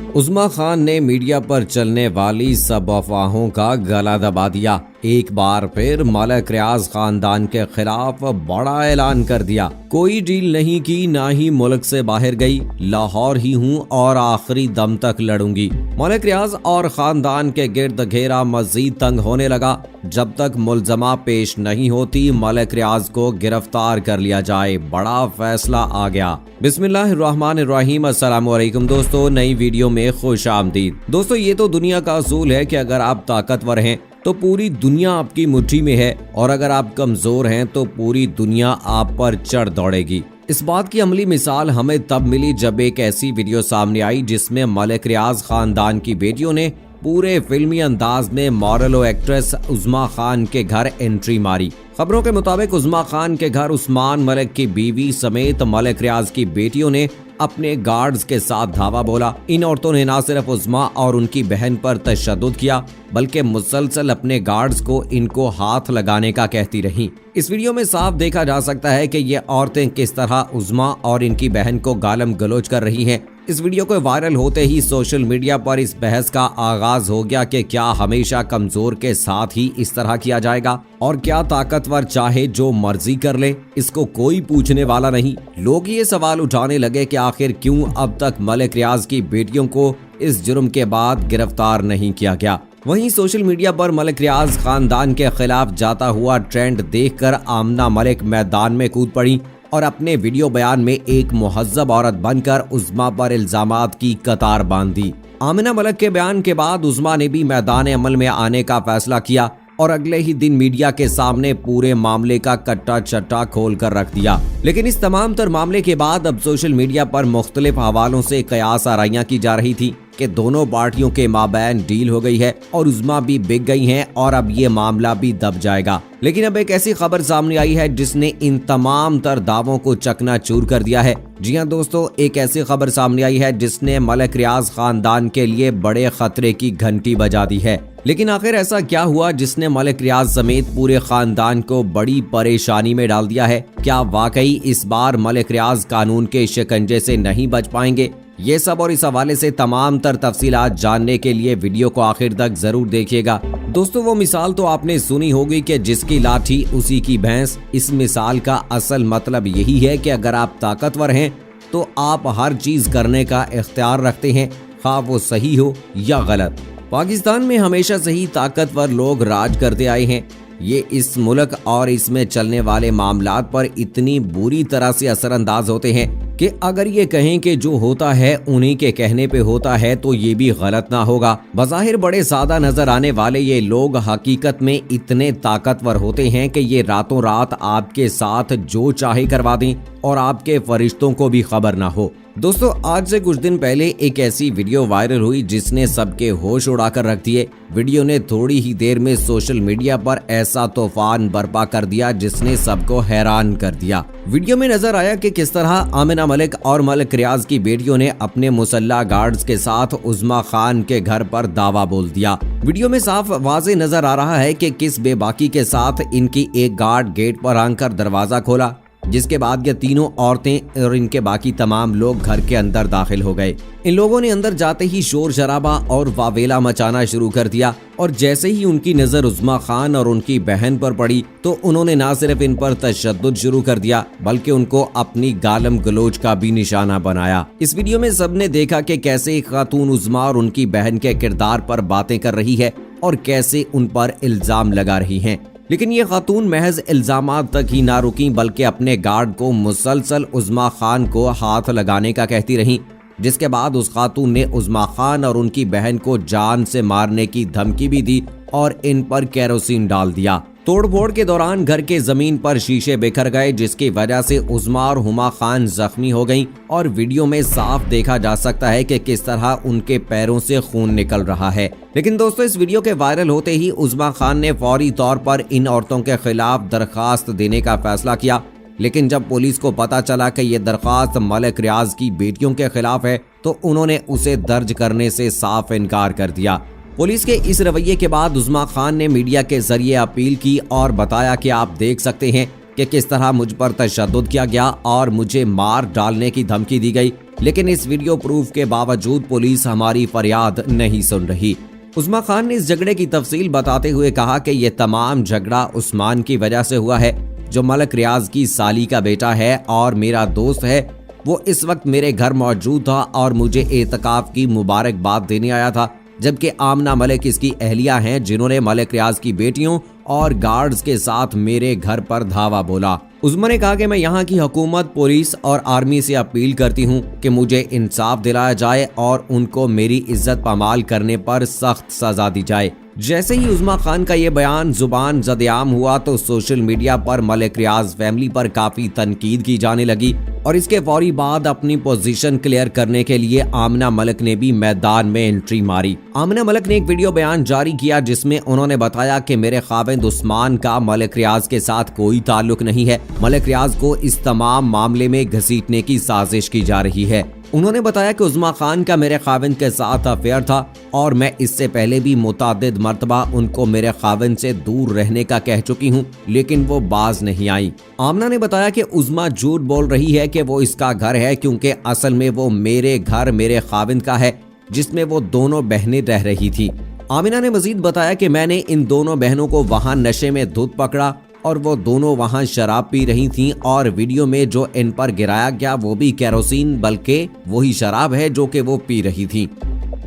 उज़्मा खान ने मीडिया पर चलने वाली सब अफवाहों का गला दबा दिया। एक बार फिर मलिक रियाज खानदान के खिलाफ बड़ा ऐलान कर दिया। कोई डील नहीं की, ना ही मुल्क से बाहर गई, लाहौर ही हूँ और आखिरी दम तक लड़ूंगी। मलिक रियाज और खानदान के गिर्द घेरा मजीद तंग होने लगा। जब तक मुलजमा पेश नहीं होती मलिक रियाज को गिरफ्तार कर लिया जाए। बड़ा फैसला आ गया। बिस्मिल्लाहिर्रहमानिर्रहीम। अस्सलामुअलैकुम दोस्तों, नई वीडियो में खुश आमदीद। दोस्तों, ये तो दुनिया का असूल है कि अगर आप ताकतवर हैं तो पूरी दुनिया आपकी मुट्ठी में है, और अगर आप कमजोर हैं तो पूरी दुनिया आप पर चढ़ दौड़ेगी। इस बात की अमली मिसाल हमें तब मिली जब एक ऐसी वीडियो सामने आई जिसमें मलिक रियाज खानदान की बेटियों ने पूरे फिल्मी अंदाज में मॉडल एक्ट्रेस उज़्मा खान के घर एंट्री मारी। खबरों के मुताबिक उज़्मा खान के घर उस्मान मलिक की बीवी समेत मलिक रियाज की बेटियों ने अपने गार्ड्स के साथ धावा बोला। इन औरतों ने न सिर्फ उज़्मा और उनकी बहन पर तशद्दुद किया, बल्कि मुसलसल अपने गार्ड्स को इनको हाथ लगाने का कहती रहीं। इस वीडियो में साफ देखा जा सकता है कि ये औरतें किस तरह उज़्मा और इनकी बहन को गालम गलोच कर रही हैं। इस वीडियो को वायरल होते ही सोशल मीडिया पर इस बहस का आगाज हो गया कि क्या हमेशा कमजोर के साथ ही इस तरह किया जाएगा, और क्या ताकतवर चाहे जो मर्जी कर ले, इसको कोई पूछने वाला नहीं। लोग ये सवाल उठाने लगे कि आखिर क्यों अब तक मलिक रियाज की बेटियों को इस जुर्म के बाद गिरफ्तार नहीं किया गया। वहीं सोशल मीडिया पर मलिक रियाज खानदान के खिलाफ जाता हुआ ट्रेंड देखकर आमना मलिक मैदान में कूद पड़ी और अपने वीडियो बयान में एक मुहज्जब औरत बनकर उज़्मा पर इल्जामात की कतार बांध दी। आमिना मलिक के बयान के बाद उज़्मा ने भी मैदान अमल में आने का फैसला किया और अगले ही दिन मीडिया के सामने पूरे मामले का कट्टा चट्टा खोल कर रख दिया। लेकिन इस तमाम तर मामले के बाद अब सोशल मीडिया पर मुख्तलिफ हवालों से कयास आराइयां की जा रही थी कि दोनों पार्टियों के माबैन डील हो गई है और उज़्मा भी बिक गई हैं और अब ये मामला भी दब जाएगा। लेकिन अब एक ऐसी खबर सामने आई है जिसने इन तमाम तर दावों को चकनाचूर कर दिया है। जी हां दोस्तों, एक ऐसी खबर सामने आई है जिसने मलिक रियाज खानदान के लिए बड़े खतरे की घंटी बजा दी है। लेकिन आखिर ऐसा क्या हुआ जिसने मलिक रियाज समेत पूरे खानदान को बड़ी परेशानी में डाल दिया है? क्या वाकई इस बार मलिक रियाज कानून के शिकंजे से नहीं बच पाएंगे? ये सब और इस हवाले से तमाम तर तफसीलात जानने के लिए वीडियो को आखिर तक जरूर देखिएगा। दोस्तों, वो मिसाल तो आपने सुनी होगी कि जिसकी लाठी उसी की भैंस। इस मिसाल का असल मतलब यही है कि अगर आप ताकतवर हैं तो आप हर चीज करने का इख्तियार रखते हैं, खा वो सही हो या गलत। पाकिस्तान में हमेशा से ही ताकतवर लोग राज करते आए हैं। ये इस मुल्क और इसमें चलने वाले मामलात पर इतनी बुरी तरह से असरअंदाज होते हैं कि अगर ये कहें कि जो होता है उन्हीं के कहने पे होता है तो ये भी गलत ना होगा। बज़ाहिर बड़े सादा नजर आने वाले ये लोग हकीकत में इतने ताकतवर होते हैं कि ये रातों रात आपके साथ जो चाहे करवा दें और आपके फरिश्तों को भी खबर ना हो। दोस्तों, आज से कुछ दिन पहले एक ऐसी वीडियो वायरल हुई जिसने सबके होश उड़ाकर रख दिए। वीडियो ने थोड़ी ही देर में सोशल मीडिया पर ऐसा तूफान बर्पा कर दिया जिसने सबको हैरान कर दिया। वीडियो में नजर आया कि किस तरह आमिना मलिक और मलिक रियाज की बेटियों ने अपने मुसल्ला गार्ड्स के साथ उज़्मा खान के घर पर दावा बोल दिया। वीडियो में साफ वाज़ेह नजर आ रहा है कि किस बेबाकी के साथ इनकी एक गार्ड गेट पर आकर दरवाजा खोला, जिसके बाद ये तीनों औरतें और इनके बाकी तमाम लोग घर के अंदर दाखिल हो गए। इन लोगों ने अंदर जाते ही शोर शराबा और वावेला मचाना शुरू कर दिया और जैसे ही उनकी नजर उज़्मा खान और उनकी बहन पर पड़ी तो उन्होंने न सिर्फ इन पर तशद्दुद शुरू कर दिया बल्कि उनको अपनी गालम गलोच का भी निशाना बनाया। इस वीडियो में सबने देखा कि कैसे एक खातून उज़्मा और उनकी बहन के किरदार पर बातें कर रही है और कैसे उन पर इल्जाम लगा रही है। लेकिन ये खातून महज इल्जामात तक ही ना रुकी बल्कि अपने गार्ड को मुसलसल उज़्मा खान को हाथ लगाने का कहती रहीं, जिसके बाद उस खातून ने उज़्मा खान और उनकी बहन को जान से मारने की धमकी भी दी और इन पर केरोसिन डाल दिया। तोड़फोड़ के दौरान घर के जमीन पर शीशे बिखर गए, जिसकी वजह से उज़्मा और हुमा खान जख्मी हो गईं और वीडियो में साफ देखा जा सकता है कि किस तरह उनके पैरों से खून निकल रहा है। लेकिन दोस्तों, इस वीडियो के वायरल होते ही उज़्मा खान ने फौरी तौर पर इन औरतों के खिलाफ दरखास्त देने का फैसला किया। लेकिन जब पुलिस को पता चला कि ये दरखास्त मलिक रियाज की बेटियों के खिलाफ है तो उन्होंने उसे दर्ज करने से साफ इनकार कर दिया। पुलिस के इस रवैये के बाद उज़्मा खान ने मीडिया के जरिए अपील की और बताया कि आप देख सकते हैं कि किस तरह मुझ पर तशद्दुद किया गया और मुझे मार डालने की धमकी दी गई, लेकिन इस वीडियो प्रूफ के बावजूद पुलिस हमारी फरियाद नहीं सुन रही। उस्मा खान ने इस झगड़े की तफसील बताते हुए कहा कि यह तमाम झगड़ा उस्मान की वजह से हुआ है, जो मलिक रियाज की साली का बेटा है और मेरा दोस्त है। वो इस वक्त मेरे घर मौजूद था और मुझे एतकाफ की मुबारकबाद देने आया था, जबकि आमना मलिक इसकी अहलिया हैं, जिन्होंने मलिक रियाज की बेटियों और गार्ड्स के साथ मेरे घर पर धावा बोला। उस्मा ने कहा कि मैं यहाँ की हुकूमत, पुलिस और आर्मी से अपील करती हूँ कि मुझे इंसाफ दिलाया जाए और उनको मेरी इज्जत पामाल करने पर सख्त सजा दी जाए। जैसे ही उस्मा खान का ये बयान जुबान ज़द-ए-आम हुआ तो सोशल मीडिया पर मलिक रियाज फैमिली पर काफी तनकीद की जाने लगी और इसके फौरी बाद अपनी पोजीशन क्लियर करने के लिए आमना मलिक ने भी मैदान में एंट्री मारी। आमना मलिक ने एक वीडियो बयान जारी किया जिसमें उन्होंने बताया कि मेरे खाविंद उस्मान का मलिक रियाज के साथ कोई ताल्लुक नहीं है। मलिक रियाज को इस तमाम मामले में घसीटने की साजिश की जा रही है। उन्होंने बताया कि उस्मा खान का मेरे खाविंद के साथ अफेयर था और मैं इससे पहले भी मुतादिद मर्तबा उनको मेरे खाविंद से दूर रहने का कह चुकी हूँ, लेकिन वो बाज नहीं आई। आमना ने बताया कि उस्मा झूठ बोल रही है कि वो इसका घर है, क्योंकि असल में वो मेरे घर मेरे खाविंद का है, जिसमें वो दोनों बहनें रह रही थी। आमिना ने मजीद बताया कि मैंने इन दोनों बहनों को वहाँ नशे में धुत पकड़ा और वो दोनों वहां शराब पी रही थीं और वीडियो में जो इन पर गिराया गया वो भी केरोसिन, बल्कि वही शराब है जो कि वो पी रही थीं।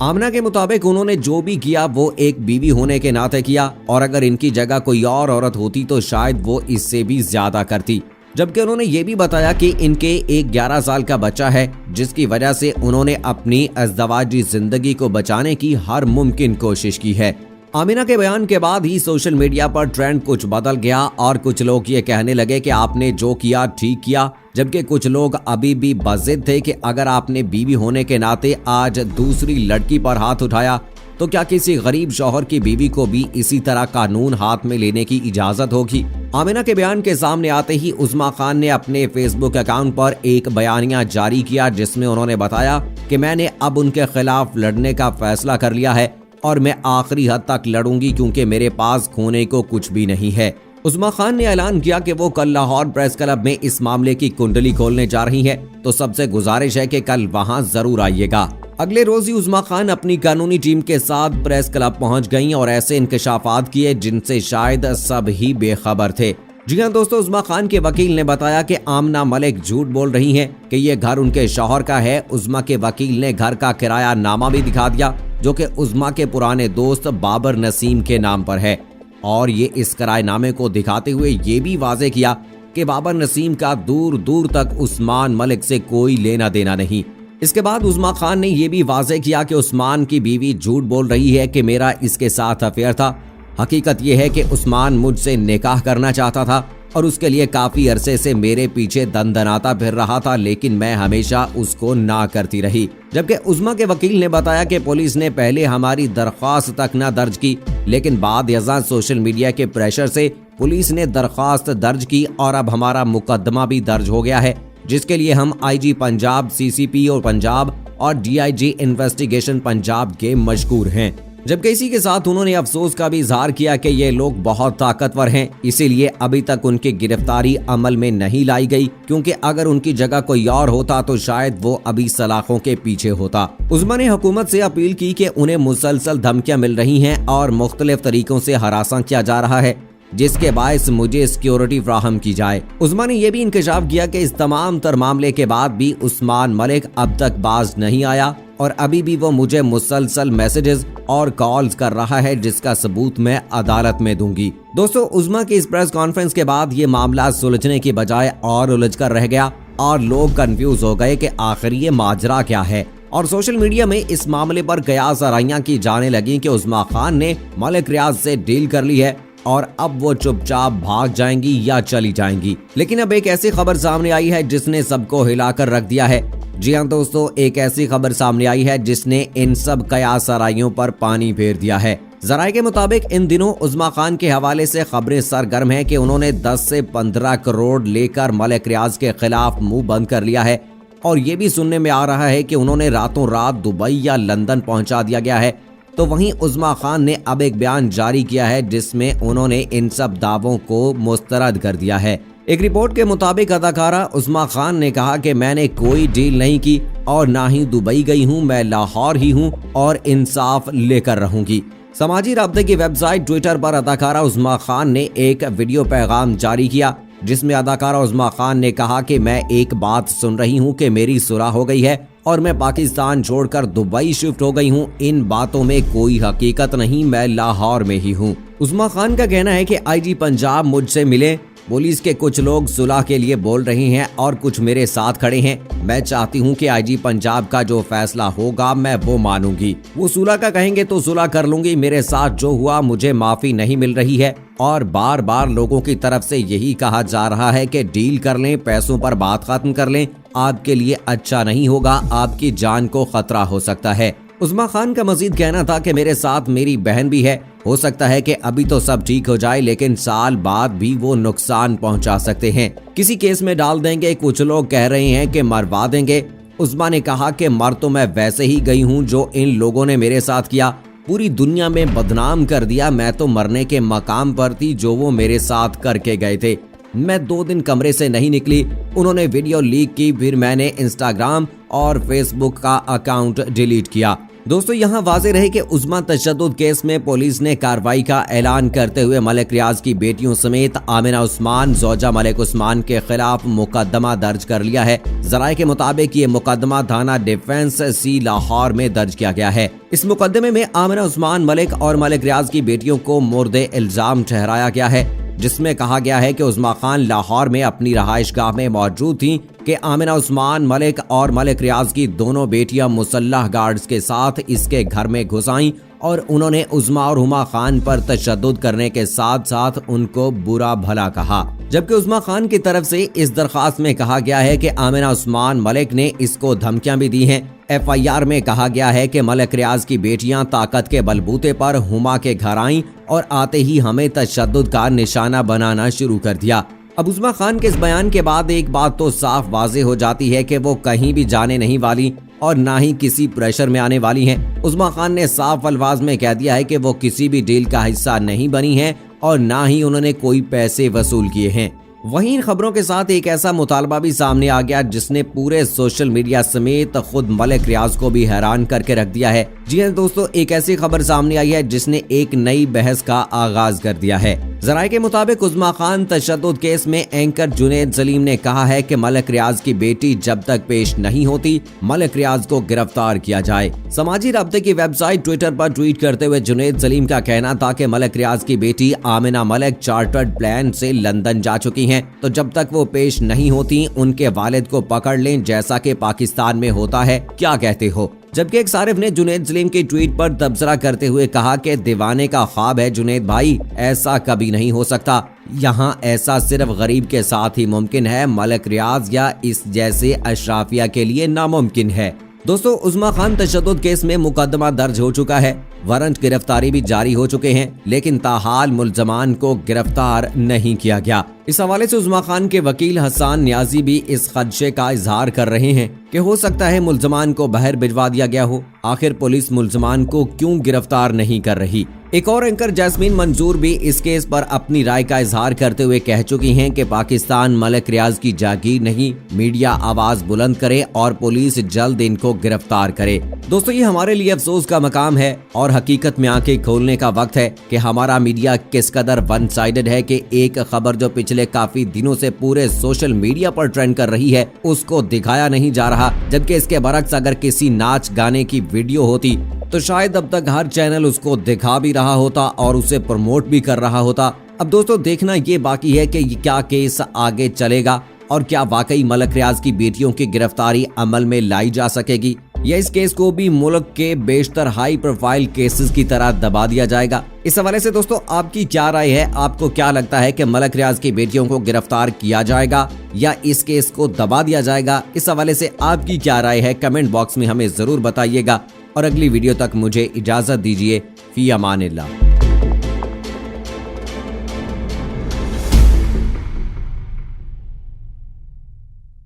आमना के मुताबिक उन्होंने जो भी किया वो एक बीवी होने के नाते किया और अगर इनकी जगह कोई और औरत होती तो शायद वो इससे भी ज्यादा करती। जबकि उन्होंने ये भी बताया कि इनके एक 11 साल का बच्चा है, जिसकी वजह से उन्होंने अपनी अज़दवाजी जिंदगी को बचाने की हर मुमकिन कोशिश की है। आमिना के बयान के बाद ही सोशल मीडिया पर ट्रेंड कुछ बदल गया और कुछ लोग ये कहने लगे कि आपने जो किया ठीक किया, जबकि कुछ लोग अभी भी बज़िद थे कि अगर आपने बीवी होने के नाते आज दूसरी लड़की पर हाथ उठाया तो क्या किसी गरीब शौहर की बीवी को भी इसी तरह कानून हाथ में लेने की इजाजत होगी। आमिना के बयान के सामने आते ही उस्मा खान ने अपने फेसबुक अकाउंट पर एक बयानिया जारी किया जिसमें उन्होंने बताया कि मैंने अब उनके खिलाफ लड़ने का फैसला कर लिया है और मैं आखिरी हद तक लड़ूंगी, क्योंकि मेरे पास खोने को कुछ भी नहीं है। उस्मा खान ने ऐलान किया कि वो कल लाहौर प्रेस क्लब में इस मामले की कुंडली खोलने जा रही है, तो सबसे गुजारिश है कि कल वहां जरूर आइएगा। अगले रोज ही उस्मा खान अपनी कानूनी टीम के साथ प्रेस क्लब पहुंच गईं और ऐसे इंकशाफात किए जिनसे शायद सब ही बेखबर थे। जी हाँ दोस्तों, उस्मा खान के वकील ने बताया कि आमना मलिक झूठ बोल रही हैं कि ये घर उनके शौहर का है। उस्मा के वकील ने घर का किराया नामा भी दिखा दिया जो कि उस्मा के पुराने दोस्त बाबर नसीम के नाम पर है और ये इस किराएनामे को दिखाते हुए ये भी वाजे किया कि बाबर नसीम का दूर दूर तक उस्मान मलिक से कोई लेना देना नहीं। इसके बाद उस्मा खान ने यह भी वाजे किया कि उस्मान की बीवी झूठ बोल रही है कि मेरा इसके साथ अफेयर था। हकीकत यह है कि उस्मान मुझसे निकाह करना चाहता था और उसके लिए काफी अरसे से मेरे पीछे दंदनाता फिर रहा था, लेकिन मैं हमेशा उसको ना करती रही। जबकि उस्मा के वकील ने बताया कि पुलिस ने पहले हमारी दरख्वास्त तक न दर्ज की, लेकिन बाद अज़ां सोशल मीडिया के प्रेशर से पुलिस ने दरख्वास्त दर्ज की और अब हमारा मुकदमा भी दर्ज हो गया है, जिसके लिए हम IG पंजाब, CCPO पंजाब और DIG इन्वेस्टिगेशन पंजाब के मशकूर हैं। जबकि इसी के साथ उन्होंने अफसोस का भी इजहार किया कि ये लोग बहुत ताकतवर हैं, इसीलिए अभी तक उनकी गिरफ्तारी अमल में नहीं लाई गई, क्योंकि अगर उनकी जगह कोई और होता तो शायद वो अभी सलाखों के पीछे होता। उस्मा ने हुकूमत से अपील की कि उन्हें मुसलसल धमकियां मिल रही हैं और मुख्तलिफ तरीकों से हरासा किया जा रहा है, जिसके बायस मुझे सिक्योरिटी फ्राहम की जाए। उस्मा ने यह भी इंकशाफ किया कि इस तमाम तर मामले के बाद भी उस्मान मलिक अब तक बाज नहीं आया और अभी भी वो मुझे मुसलसल मैसेजेस और कॉल्स कर रहा है, जिसका सबूत मैं अदालत में दूंगी। दोस्तों, उस्मा की इस प्रेस कॉन्फ्रेंस के बाद ये मामला सुलझने की बजाय और उलझ कर रह गया और लोग कंफ्यूज हो गए कि आखिर ये माजरा क्या है और सोशल मीडिया में इस मामले पर कयास आराइयां की जाने लगी कि उस्मा खान ने मलिक रियाज से डील कर ली है और अब वो चुपचाप भाग जाएंगी या चली जाएंगी। लेकिन अब एक ऐसी खबर सामने आई है जिसने सबको हिलाकर रख दिया है। जी हाँ दोस्तों, एक ऐसी खबर सामने आई है जिसने इन सब कयास आराइयों पर पानी फेर दिया है। जराये के मुताबिक इन दिनों उस्मा खान के हवाले से खबरें सरगर्म हैं कि उन्होंने 10 से 15 करोड़ लेकर मलिक रियाज के खिलाफ मुंह बंद कर लिया है और ये भी सुनने में आ रहा है कि उन्होंने रातों रात दुबई या लंदन पहुंचा दिया गया है। तो वहीं उस्मा खान ने अब एक बयान जारी किया है जिसमें उन्होंने इन सब दावों को मुस्तरद कर दिया है। एक रिपोर्ट के मुताबिक अदाकारा उस्मा खान ने कहा कि मैंने कोई डील नहीं की और ना ही दुबई गई हूं, मैं लाहौर ही हूं और इंसाफ लेकर रहूंगी। समाजी राब्ते की वेबसाइट ट्विटर पर अदाकारा उस्मा खान ने एक वीडियो पैगाम जारी किया जिसमें अदाकारा उस्मा खान ने कहा कि मैं एक बात सुन रही हूं कि मेरी सुलह हो गई है और मैं पाकिस्तान छोड़कर दुबई शिफ्ट हो गई हूं। इन बातों में कोई हकीकत नहीं, मैं लाहौर में ही हूं। उस्मा खान का कहना है कि आईजी पंजाब मुझसे मिले, पुलिस के कुछ लोग सुलह के लिए बोल रहे हैं और कुछ मेरे साथ खड़े हैं। मैं चाहती हूं कि आईजी पंजाब का जो फैसला होगा मैं वो मानूंगी। वो सुलह का कहेंगे तो सुलह कर लूंगी। मेरे साथ जो हुआ मुझे माफी नहीं मिल रही है और बार बार लोगों की तरफ से यही कहा जा रहा है कि डील कर लें, पैसों पर बात खत्म कर लें, आपके लिए अच्छा नहीं होगा, आपकी जान को खतरा हो सकता है। उस्मा खान का मजीद कहना था कि मेरे साथ मेरी बहन भी है, हो सकता है कि अभी तो सब ठीक हो जाए लेकिन साल बाद भी वो नुकसान पहुंचा सकते हैं, किसी केस में डाल देंगे। कुछ लोग कह रहे हैं कि मरवा देंगे। उस्मा ने कहा कि मर तो मैं वैसे ही गई हूं जो इन लोगों ने मेरे साथ किया, पूरी दुनिया में बदनाम कर दिया। मैं तो मरने के मकाम पर थी जो वो मेरे साथ करके गए थे। मैं 2 दिन कमरे से नहीं निकली। उन्होंने वीडियो लीक की, फिर मैंने इंस्टाग्राम और फेसबुक का अकाउंट डिलीट किया। दोस्तों यहाँ वाज़ेह रहे कि उस्मा तशद्दुद केस में पुलिस ने कार्रवाई का ऐलान करते हुए मलिक रियाज की बेटियों समेत आमिना उस्मान, जोजा मलिक उस्मान के खिलाफ मुकदमा दर्ज कर लिया है। जराये के मुताबिक ये मुकदमा थाना डिफेंस सी लाहौर में दर्ज किया गया है। इस मुकदमे में आमिना उस्मान मलिक और मलिक रियाज की बेटियों को मुर्दे इल्जाम ठहराया गया है, जिसमें कहा गया है कि उस्मा खान लाहौर में अपनी रहायशगाह में मौजूद थीं कि आमिना उस्मान मलिक और मलिक रियाज की दोनों बेटियां मुसल्लह गार्ड्स के साथ इसके घर में घुस आईं और उन्होंने उस्मा और हुमा खान पर तशद्दुद करने के साथ साथ उनको बुरा भला कहा। जबकि उस्मा खान की तरफ से इस दरखास्त में कहा गया है कि आमिना उस्मान मलिक ने इसको धमकियां भी दी हैं। FIR में कहा गया है कि मलिक रियाज की बेटियां ताकत के बलबूते पर हुमा के घर आईं और आते ही हमें तशद्दुद का निशाना बनाना शुरू कर दिया। अब उस्मा खान के इस बयान के बाद एक बात तो साफ वाज़ेह हो जाती है कि वो कहीं भी जाने नहीं वाली और ना ही किसी प्रेशर में आने वाली हैं। उस्मा खान ने साफ अल्फाज में कह दिया है कि वो किसी भी डील का हिस्सा नहीं बनी है और ना ही उन्होंने कोई पैसे वसूल किए हैं। वहीं इन खबरों के साथ एक ऐसा मुतालबा भी सामने आ गया जिसने पूरे सोशल मीडिया समेत खुद मलिक रियाज को भी हैरान करके रख दिया है। जी हाँ दोस्तों, एक ऐसी खबर सामने आई है जिसने एक नई बहस का आगाज कर दिया है। जराये के मुताबिक उस्मा खान तशद्दुद केस में एंकर जुनैद सलीम ने कहा है कि मलिक रियाज की बेटी जब तक पेश नहीं होती मलिक रियाज को गिरफ्तार किया जाए। समाजी राब्ते की वेबसाइट ट्विटर पर ट्वीट करते हुए जुनैद सलीम का कहना था कि मलिक रियाज की बेटी आमिना मलिक चार्टर्ड प्लेन से लंदन जा चुकी हैं, तो जब तक वो पेश नहीं होती उनके वालिद को पकड़ लें जैसा कि पाकिस्तान में होता है। क्या कहते हो? जबकि एक सारिफ ने जुनैद सलीम की ट्वीट पर तबसरा करते हुए कहा कि दीवाने का ख्वाब है जुनैद भाई, ऐसा कभी नहीं हो सकता। यहाँ ऐसा सिर्फ गरीब के साथ ही मुमकिन है, मलिक रियाज या इस जैसे अशराफिया के लिए नामुमकिन है। दोस्तों, उस्मा खान तशद्दुद केस में मुकदमा दर्ज हो चुका है, वारंट गिरफ्तारी भी जारी हो चुके हैं, लेकिन ताहाल मुल्जमान को गिरफ्तार नहीं किया गया। इस हवाले से उस्मा खान के वकील हसन न्याजी भी इस खदशे का इजहार कर रहे हैं कि हो सकता है मुल्जमान को बाहर भिजवा दिया गया हो। आखिर पुलिस मुल्जमान को क्यों गिरफ्तार नहीं कर रही? एक और एंकर जैस्मीन मंजूर भी इस केस पर अपनी राय का इजहार करते हुए कह चुकी हैं कि पाकिस्तान मलिक रियाज की जागीर नहीं, मीडिया आवाज बुलंद करे और पुलिस जल्द इनको गिरफ्तार करे। दोस्तों, ये हमारे लिए अफसोस का मकाम है और हकीकत में आंखें खोलने का वक्त है कि हमारा मीडिया किस कदर वन साइडेड है कि एक खबर जो पिछले काफी दिनों से पूरे सोशल मीडिया पर ट्रेंड कर रही है उसको दिखाया नहीं जा रहा, जबकि इसके बरक्स अगर किसी नाच गाने की वीडियो होती तो शायद अब तक हर चैनल उसको दिखा भी रहा होता और उसे प्रमोट भी कर रहा होता। अब दोस्तों, देखना ये बाकी है कि क्या केस आगे चलेगा और क्या वाकई मलिक रियाज की बेटियों की गिरफ्तारी अमल में लाई जा सकेगी या इस केस को भी मुल्क के बेशतर हाई प्रोफाइल केसेस की तरह दबा दिया जाएगा। इस हवाले से दोस्तों आपकी क्या राय है? आपको क्या लगता है कि मलिक रियाज की बेटियों को गिरफ्तार किया जाएगा या इस केस को दबा दिया जाएगा? इस हवाले से आपकी क्या राय है? कमेंट बॉक्स में हमें जरूर बताइएगा और अगली वीडियो तक मुझे इजाजत दीजिए। फी अमानिल्लाह।